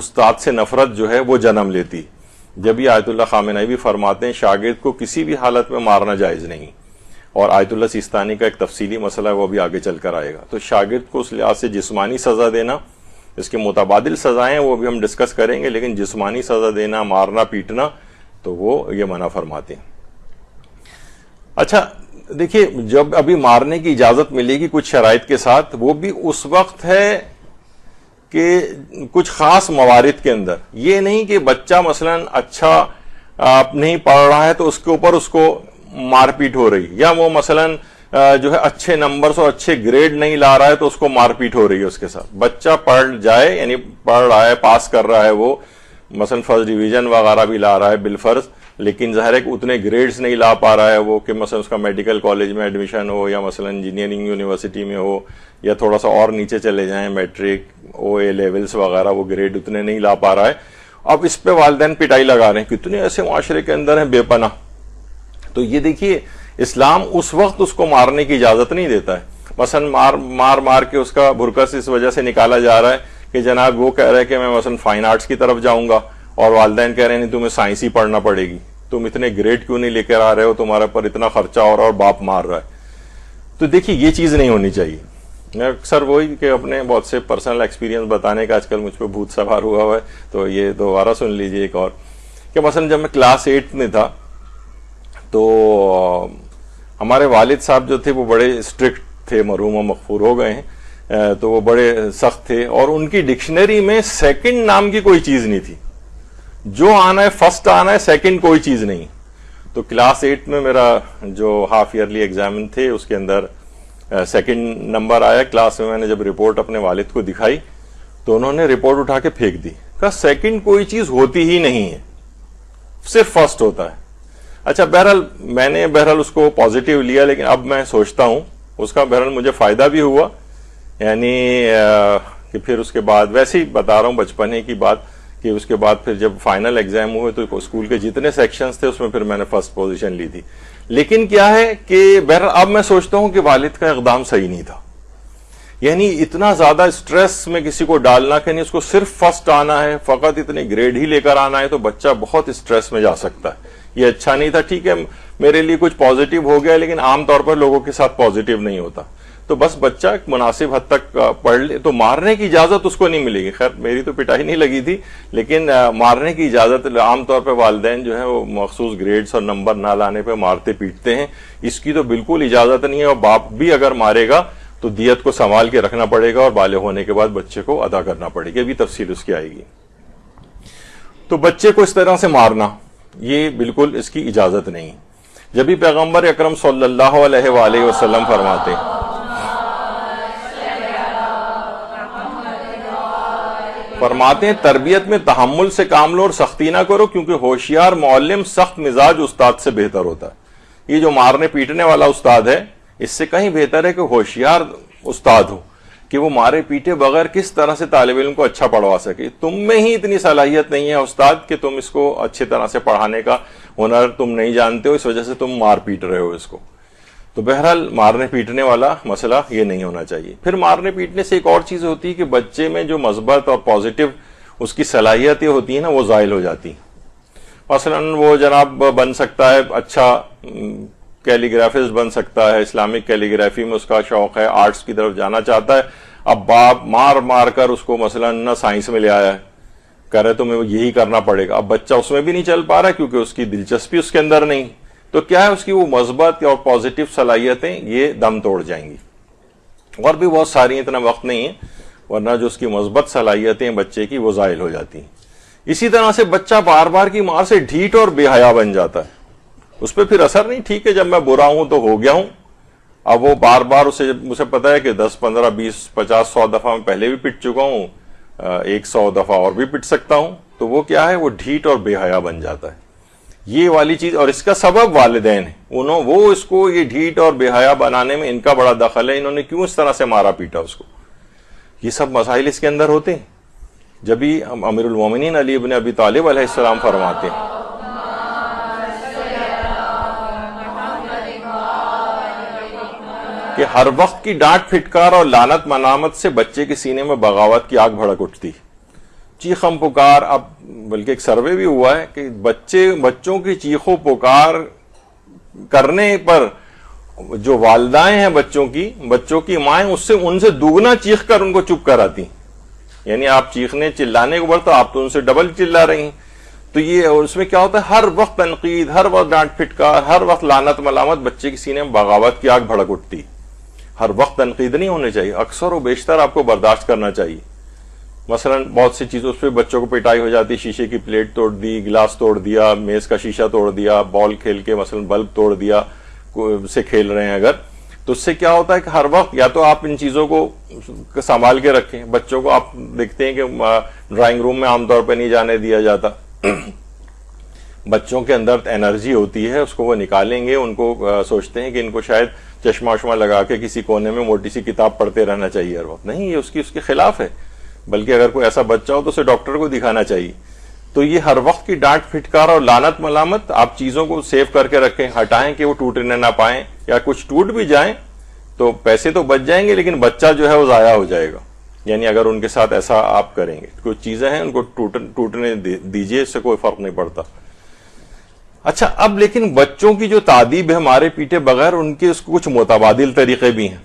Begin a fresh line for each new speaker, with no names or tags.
استاد سے نفرت جو ہے وہ جنم لیتی. جب یہ آیت اللہ خامنہئی بھی فرماتے ہیں شاگرد کو کسی بھی حالت میں مارنا جائز نہیں, اور آیت اللہ سیستانی کا ایک تفصیلی مسئلہ ہے وہ بھی آگے چل کر آئے گا. تو شاگرد کو اس لحاظ سے جسمانی سزا دینا, اس کے متبادل سزائیں وہ بھی ہم ڈسکس کریں گے, لیکن جسمانی سزا دینا, مارنا پیٹنا, تو وہ یہ منع فرماتے ہیں. اچھا دیکھیے, جب ابھی مارنے کی اجازت ملے گی کچھ شرائط کے ساتھ, وہ بھی اس وقت ہے کہ کچھ خاص موارد کے اندر. یہ نہیں کہ بچہ مثلا اچھا نہیں پڑھ رہا ہے تو اس کے اوپر اس کو مار پیٹ ہو رہی, یا وہ مثلا جو ہے اچھے نمبرز اور اچھے گریڈ نہیں لا رہا ہے تو اس کو مار پیٹ ہو رہی ہے اس کے ساتھ. بچہ پڑھ جائے, یعنی پڑھ رہا ہے, پاس کر رہا ہے, وہ مثلا فرسٹ ڈویژن وغیرہ بھی لا رہا ہے بالفرض, لیکن ظاہر ہے کہ اتنے گریڈز نہیں لا پا رہا ہے وہ کہ مثلا اس کا میڈیکل کالج میں ایڈمیشن ہو, یا مثلا انجینئرنگ یونیورسٹی میں ہو, یا تھوڑا سا اور نیچے چلے جائیں, میٹرک, او اے لیولز وغیرہ, وہ گریڈ اتنے نہیں لا پا رہا ہے. اب اس پہ والدین پٹائی لگا رہے ہیں. کتنے ایسے معاشرے کے اندر ہیں بے پناہ. تو یہ دیکھیے, اسلام اس وقت اس کو مارنے کی اجازت نہیں دیتا ہے. مثلا مار کے اس کا بھرکس اس وجہ سے نکالا جا رہا ہے کہ جناب وہ کہہ رہا ہے کہ میں مثلا فائن آرٹس کی طرف جاؤں گا, اور والدین کہہ رہے ہیں نہیں تمہیں سائنس ہی پڑھنا پڑے گی, تم اتنے گریڈ کیوں نہیں لے کر آ رہے ہو, تمہارے پر اتنا خرچہ ہو رہا ہے اور باپ مار رہا ہے. تو دیکھیے یہ چیز نہیں ہونی چاہیے. میں اکثر وہی کہ اپنے بہت سے پرسنل ایکسپیرینس بتانے کا آج کل مجھ پہ بھوت سوار ہوا ہے, تو یہ دوبارہ سن لیجئے ایک اور, کہ مثلا جب میں کلاس 8 میں تھا تو ہمارے والد صاحب جو تھے وہ بڑے اسٹرکٹ تھے, مرحوم و مغفور ہو گئے ہیں, تو وہ بڑے سخت تھے, اور ان کی ڈکشنری میں سیکنڈ نام کی کوئی چیز نہیں تھی. جو آنا ہے فرسٹ آنا ہے, سیکنڈ کوئی چیز نہیں. تو کلاس 8 میں میرا جو ہاف ایئرلی ایگزامن تھے اس کے اندر سیکنڈ نمبر آیا. کلاس میں نے جب رپورٹ اپنے والد کو دکھائی تو انہوں نے رپورٹ اٹھا کے پھینک دی, کہا سیکنڈ کوئی چیز ہوتی ہی نہیں ہے, صرف فرسٹ ہوتا ہے. اچھا بہرحال میں نے اس کو پازیٹیو لیا, لیکن اب میں سوچتا ہوں اس کا بہرحال مجھے فائدہ بھی ہوا, یعنی کہ پھر اس کے بعد ویسے ہی بتا رہا ہوں بچپنے کی بات, کہ اس کے بعد پھر جب فائنل ایگزام ہوئے تو اسکول کے جتنے سیکشنز تھے اس میں پھر میں نے فرسٹ پوزیشن لی تھی. لیکن کیا ہے کہ بہرحال اب میں سوچتا ہوں کہ والد کا اقدام صحیح نہیں تھا. یعنی اتنا زیادہ اسٹریس میں کسی کو ڈالنا کہ نہیں اس کو صرف فرسٹ آنا ہے, فقط اتنے گریڈ ہی لے کر آنا ہے, تو بچہ بہت اسٹریس میں جا سکتا ہے. یہ اچھا نہیں تھا. ٹھیک ہے میرے لیے کچھ پازیٹیو ہو گیا, لیکن عام طور پر لوگوں کے ساتھ پازیٹیو نہیں ہوتا. تو بس بچہ ایک مناسب حد تک پڑھ لے تو مارنے کی اجازت اس کو نہیں ملے گی. خیر میری تو پٹائی نہیں لگی تھی, لیکن مارنے کی اجازت عام طور پہ والدین جو ہے وہ مخصوص گریڈز اور نمبر نہ لانے پہ مارتے پیٹتے ہیں. اس کی تو بالکل اجازت نہیں ہے, اور باپ بھی اگر مارے گا تو دیت کو سنبھال کے رکھنا پڑے گا, اور بالغ ہونے کے بعد بچے کو ادا کرنا پڑے گی. ابھی تفصیل اس کی آئے گی. تو بچے کو اس طرح سے مارنا یہ بالکل اس کی اجازت نہیں. جب بھی پیغمبر اکرم صلی اللہ علیہ وآلہ وسلم فرماتے ہیں تربیت میں تحمل سے کام لو اور سختی نہ کرو, کیونکہ ہوشیار معلم سخت مزاج استاد سے بہتر ہوتا ہے. یہ جو مارنے پیٹنے والا استاد ہے اس سے کہیں بہتر ہے کہ ہوشیار استاد ہو, کہ وہ مارے پیٹے بغیر کس طرح سے طالب علم کو اچھا پڑھوا سکے. تم میں ہی اتنی صلاحیت نہیں ہے استاد کہ تم اس کو اچھی طرح سے پڑھانے کا ہنر تم نہیں جانتے ہو, اس وجہ سے تم مار پیٹ رہے ہو اس کو. تو بہرحال مارنے پیٹنے والا مسئلہ یہ نہیں ہونا چاہیے. پھر مارنے پیٹنے سے ایک اور چیز ہوتی ہے کہ بچے میں جو مثبت اور پازیٹیو اس کی صلاحیتیں ہوتی ہیں نا وہ زائل ہو جاتی ہیں. مثلا وہ جناب بن سکتا ہے اچھا کیلیگرافسٹ بن سکتا ہے, اسلامک کیلیگرافی میں اس کا شوق ہے, آرٹس کی طرف جانا چاہتا ہے. اب باپ مار کر اس کو مثلا نہ سائنس میں لے آیا ہے, کہہ رہے تمہیں یہی کرنا پڑے گا. اب بچہ اس میں بھی نہیں چل پا رہا کیونکہ اس کی دلچسپی اس کے اندر نہیں. تو کیا ہے اس کی وہ مثبت اور پازیٹیو صلاحیتیں یہ دم توڑ جائیں گی. اور بھی بہت ساری, اتنا وقت نہیں ہے, ورنہ جو اس کی مثبت صلاحیتیں بچے کی وہ زائل ہو جاتی ہیں. اسی طرح سے بچہ بار بار کی مار سے ڈھیٹ اور بے حیا بن جاتا ہے, اس پہ پھر اثر نہیں. ٹھیک ہے جب میں برا ہوں تو ہو گیا ہوں, اب وہ بار بار اسے پتا ہے کہ 10 15 20 50 100 دفعہ میں پہلے بھی پٹ چکا ہوں, 100 دفعہ اور بھی پٹ سکتا ہوں, تو وہ کیا ہے وہ ڈھیٹ اور بے حیا بن جاتا ہے. یہ والی چیز, اور اس کا سبب والدین ہیں, وہ اس کو یہ ڈھیٹ اور بے حیا بنانے میں ان کا بڑا دخل ہے. انہوں نے کیوں اس طرح سے مارا پیٹا اس کو, یہ سب مسائل اس کے اندر ہوتے ہیں. جبھی امیر المومنین علی ابن ابی طالب علیہ السلام فرماتے ہیں کہ ہر وقت کی ڈانٹ پھٹکار اور لعنت منامت سے بچے کے سینے میں بغاوت کی آگ بھڑک اٹھتی. چیخم پکار. اب بلکہ ایک سروے بھی ہوا ہے کہ بچوں کی چیخو پکار کرنے پر جو والدائیں ہیں بچوں کی مائیں ان سے دوگنا چیخ کر ان کو چپ کراتی. یعنی آپ چیخنے چلانے کو بڑھتا آپ تو ان سے ڈبل چلا رہی ہیں. تو یہ اس میں کیا ہوتا ہے, ہر وقت تنقید, ہر وقت ڈانٹ پھٹکار, ہر وقت لعنت ملامت, بچے کے سینے میں بغاوت کی آگ بھڑک اٹھتی. ہر وقت تنقید نہیں ہونے چاہیے, اکثر و بیشتر آپ کو برداشت کرنا چاہیے. مثلا بہت سی چیزوں پہ بچوں کو پٹائی ہو جاتی, شیشے کی پلیٹ توڑ دی, گلاس توڑ دیا, میز کا شیشہ توڑ دیا, بال کھیل کے مثلا بلب توڑ دیا سے کھیل رہے ہیں اگر, تو اس سے کیا ہوتا ہے کہ ہر وقت یا تو آپ ان چیزوں کو سنبھال کے رکھیں. بچوں کو آپ دیکھتے ہیں کہ ڈرائنگ روم میں عام طور پہ نہیں جانے دیا جاتا. بچوں کے اندر انرجی ہوتی ہے, اس کو وہ نکالیں گے, ان کو سوچتے ہیں کہ ان کو شاید چشمہ وشمہ لگا کے کسی کونے میں موٹی سی کتاب پڑھتے رہنا چاہیے ہر وقت. نہیں, یہ اس کے خلاف ہے. بلکہ اگر کوئی ایسا بچہ ہو تو اسے ڈاکٹر کو دکھانا چاہیے. تو یہ ہر وقت کی ڈانٹ پھٹکار اور لعنت ملامت, آپ چیزوں کو سیو کر کے رکھیں, ہٹائیں کہ وہ ٹوٹنے نہ پائیں, یا کچھ ٹوٹ بھی جائیں تو پیسے تو بچ جائیں گے لیکن بچہ جو ہے وہ ضائع ہو جائے گا. یعنی اگر ان کے ساتھ ایسا آپ کریں گے, کچھ چیزیں ہیں ان کو ٹوٹنے دیجیے, اس سے کوئی فرق نہیں پڑتا. اچھا, اب لیکن بچوں کی جو تعدیب ہے مارے پیٹے بغیر, ان کے اس کو کچھ متبادل طریقے بھی ہیں.